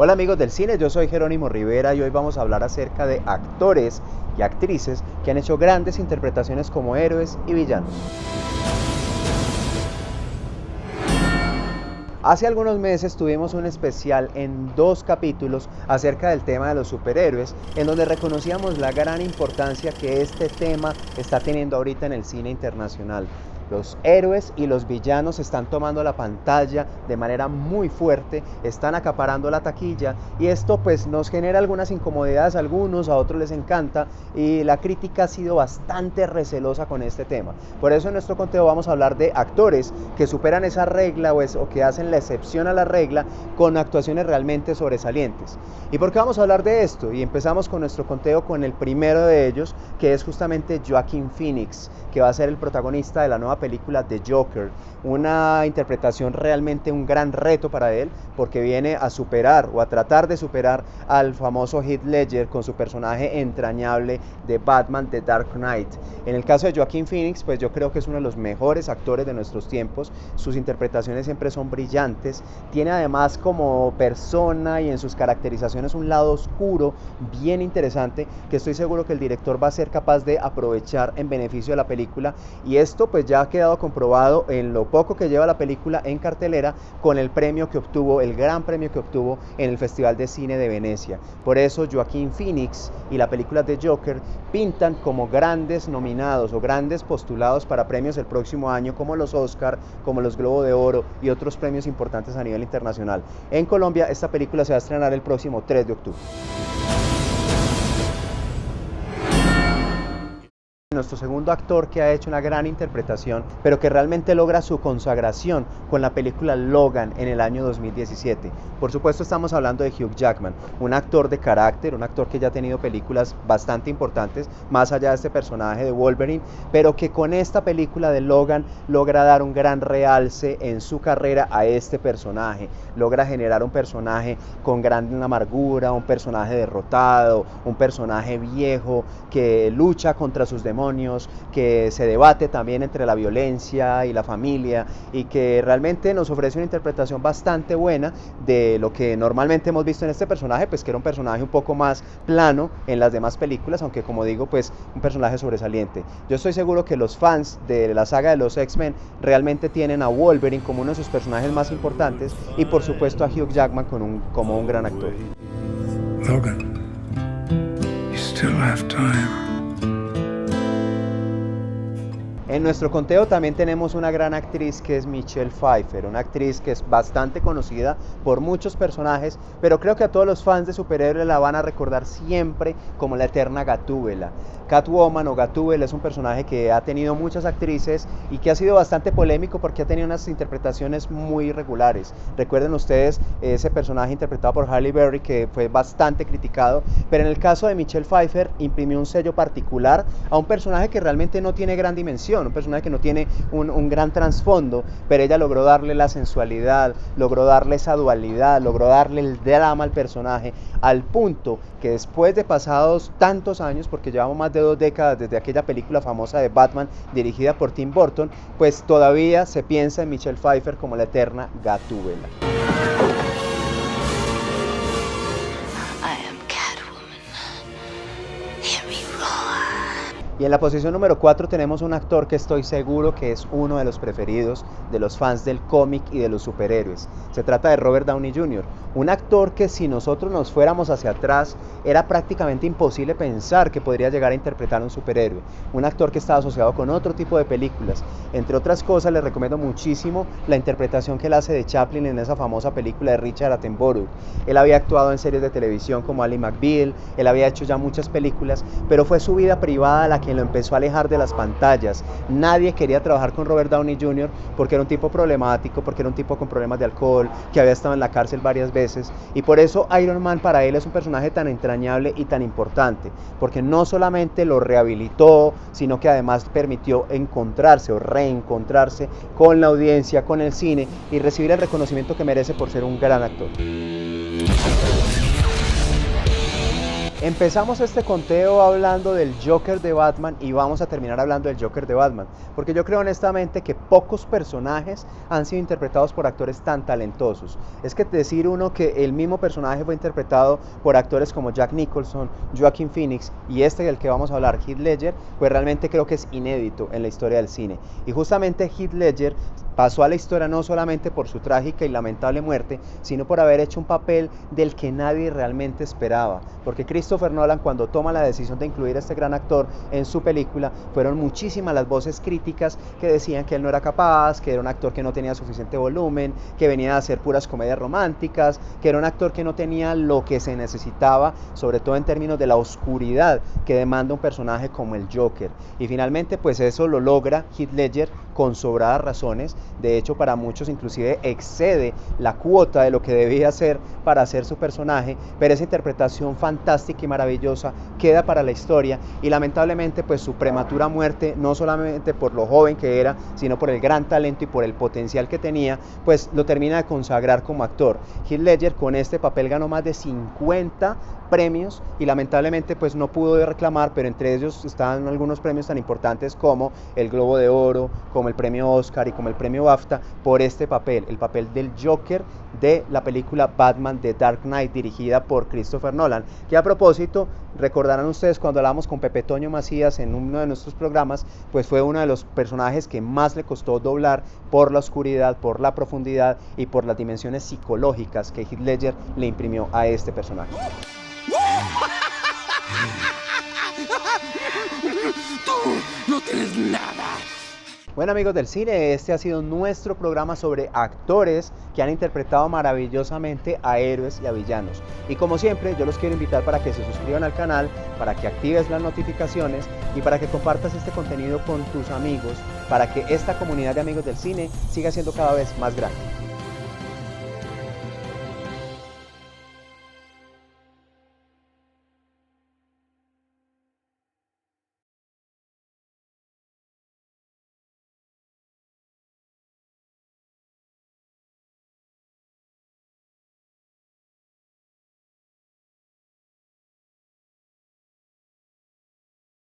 Hola amigos del cine, yo soy Jerónimo Rivera y hoy vamos a hablar acerca de actores y actrices que han hecho grandes interpretaciones como héroes y villanos. Hace algunos meses tuvimos un especial en 2 capítulos acerca del tema de los superhéroes, en donde reconocíamos la gran importancia que este tema está teniendo ahorita en el cine internacional. Los héroes y los villanos están tomando la pantalla de manera muy fuerte, están acaparando la taquilla y esto pues nos genera algunas incomodidades a algunos, a otros les encanta y la crítica ha sido bastante recelosa con este tema. Por eso en nuestro conteo vamos a hablar de actores que superan esa regla o que hacen la excepción a la regla con actuaciones realmente sobresalientes. ¿Y por qué vamos a hablar de esto? Y empezamos con nuestro conteo con el primero de ellos, que es justamente Joaquin Phoenix, que va a ser el protagonista de la nueva película The Joker, una interpretación realmente un gran reto para él, porque viene a superar o a tratar de superar al famoso Heath Ledger con su personaje entrañable de Batman The Dark Knight. En el caso de Joaquin Phoenix, pues yo creo que es uno de los mejores actores de nuestros tiempos, sus interpretaciones siempre son brillantes, tiene además como persona y en sus caracterizaciones un lado oscuro bien interesante que estoy seguro que el director va a ser capaz de aprovechar en beneficio de la película, y esto pues ya ha quedado comprobado en lo poco que lleva la película en cartelera con el premio que obtuvo, el gran premio que obtuvo en el Festival de Cine de Venecia. Por eso Joaquin Phoenix y la película de Joker pintan como grandes nominados o grandes postulados para premios el próximo año, como los Oscar, como los Globo de Oro y otros premios importantes a nivel internacional. En Colombia esta película se va a estrenar el próximo 3 de octubre. Nuestro segundo actor que ha hecho una gran interpretación, pero que realmente logra su consagración con la película Logan en el año 2017. Por supuesto estamos hablando de Hugh Jackman, un actor de carácter, un actor que ya ha tenido películas bastante importantes, más allá de este personaje de Wolverine, pero que con esta película de Logan logra dar un gran realce en su carrera a este personaje, logra generar un personaje con gran amargura, un personaje derrotado, un personaje viejo que lucha contra sus demonios, que se debate también entre la violencia y la familia y que realmente nos ofrece una interpretación bastante buena de lo que normalmente hemos visto en este personaje, pues que era un personaje un poco más plano en las demás películas, aunque como digo, pues un personaje sobresaliente. Yo estoy seguro que los fans de la saga de los X-Men realmente tienen a Wolverine como uno de sus personajes más importantes y por supuesto a Hugh Jackman como un gran actor. Logan, you still have time. En nuestro conteo también tenemos una gran actriz que es Michelle Pfeiffer, una actriz que es bastante conocida por muchos personajes, pero creo que a todos los fans de superhéroes la van a recordar siempre como la eterna Gatúbela. Catwoman o Gatúbela es un personaje que ha tenido muchas actrices y que ha sido bastante polémico porque ha tenido unas interpretaciones muy irregulares. Recuerden ustedes ese personaje interpretado por Halle Berry que fue bastante criticado, pero en el caso de Michelle Pfeiffer imprimió un sello particular a un personaje que realmente no tiene gran dimensión, un personaje que no tiene un gran trasfondo, pero ella logró darle la sensualidad, logró darle esa dualidad, logró darle el drama al personaje, al punto que después de pasados tantos años, porque llevamos más de 2 décadas desde aquella película famosa de Batman dirigida por Tim Burton, pues todavía se piensa en Michelle Pfeiffer como la eterna Gatúbela. Y en la posición número 4 tenemos un actor que estoy seguro que es uno de los preferidos de los fans del cómic y de los superhéroes. Se trata de Robert Downey Jr., un actor que si nosotros nos fuéramos hacia atrás era prácticamente imposible pensar que podría llegar a interpretar a un superhéroe. Un actor que estaba asociado con otro tipo de películas. Entre otras cosas les recomiendo muchísimo la interpretación que él hace de Chaplin en esa famosa película de Richard Attenborough. Él había actuado en series de televisión como Ally McBeal, él había hecho ya muchas películas, pero fue su vida privada la que lo empezó a alejar de las pantallas. Nadie quería trabajar con Robert Downey Jr. porque era un tipo problemático, porque era un tipo con problemas de alcohol, que había estado en la cárcel varias veces, y por eso Iron Man para él es un personaje tan entrañable y tan importante, porque no solamente lo rehabilitó, sino que además permitió encontrarse o reencontrarse con la audiencia, con el cine, y recibir el reconocimiento que merece por ser un gran actor. Empezamos este conteo hablando del Joker de Batman y vamos a terminar hablando del Joker de Batman, porque yo creo honestamente que pocos personajes han sido interpretados por actores tan talentosos. Es que decir uno que el mismo personaje fue interpretado por actores como Jack Nicholson, Joaquin Phoenix y este del que vamos a hablar, Heath Ledger, pues realmente creo que es inédito en la historia del cine. Y justamente Heath Ledger pasó a la historia no solamente por su trágica y lamentable muerte, sino por haber hecho un papel del que nadie realmente esperaba, porque Christopher Nolan, cuando toma la decisión de incluir a este gran actor en su película, fueron muchísimas las voces críticas que decían que él no era capaz, que era un actor que no tenía suficiente volumen, que venía a hacer puras comedias románticas, que era un actor que no tenía lo que se necesitaba, sobre todo en términos de la oscuridad que demanda un personaje como el Joker. Y finalmente pues eso lo logra Heath Ledger con sobradas razones. De hecho, para muchos inclusive excede la cuota de lo que debía ser para hacer su personaje, pero esa interpretación fantástica y maravillosa queda para la historia, y lamentablemente pues su prematura muerte, no solamente por lo joven que era, sino por el gran talento y por el potencial que tenía, pues lo termina de consagrar como actor. Heath Ledger con este papel ganó más de 50 premios y lamentablemente pues no pudo reclamar, pero entre ellos estaban algunos premios tan importantes como el Globo de Oro, como el premio Oscar y como el premio BAFTA por este papel, el papel del Joker de la película Batman The Dark Knight, dirigida por Christopher Nolan, que a propósito, recordarán ustedes cuando hablamos con Pepe Toño Macías en uno de nuestros programas, pues fue uno de los personajes que más le costó doblar por la oscuridad, por la profundidad y por las dimensiones psicológicas que Heath Ledger le imprimió a este personaje. ¡Tú no tienes nada! Bueno, amigos del cine, este ha sido nuestro programa sobre actores que han interpretado maravillosamente a héroes y a villanos. Y como siempre, yo los quiero invitar para que se suscriban al canal, para que actives las notificaciones y para que compartas este contenido con tus amigos, para que esta comunidad de amigos del cine siga siendo cada vez más grande.